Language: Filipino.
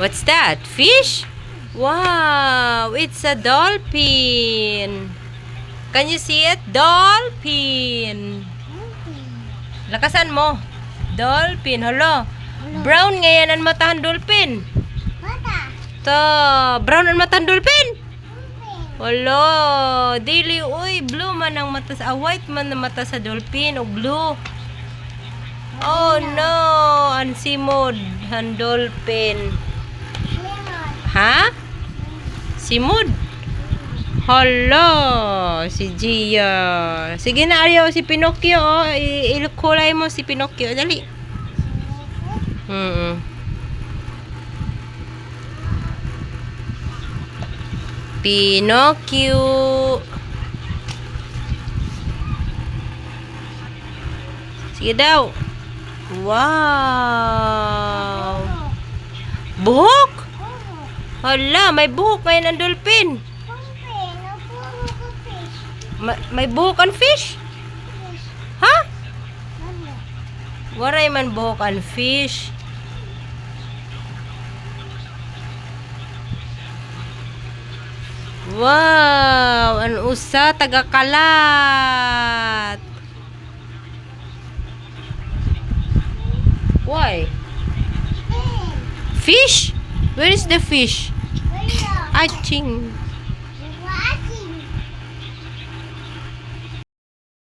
What's that? Fish? Wow, it's a dolphin. Can you see it? Dolphin. Lakasan mo. Dolphin. Hello. Brown ngayon ang matahan dolphin. To, brown ang matahan dolphin. Hello. Dili, uy, blue man ang mata sa, white man ang mata sa dolphin o blue. Oh no, ang simod, ang dolphin. Ha? Simod? Hala, si Gia. Sige na, Aryo, si Pinocchio, oh. Ikulay mo si Pinocchio. Dali. Pinocchio. Sige daw. Wow. Buhok? Hala, may buhok ngayon ang dolphin. May buhok ang fish? Ha? Waray man buhok ang fish. Wow, ang usa tagakalat. Why? Fish? Where is the fish? Aching.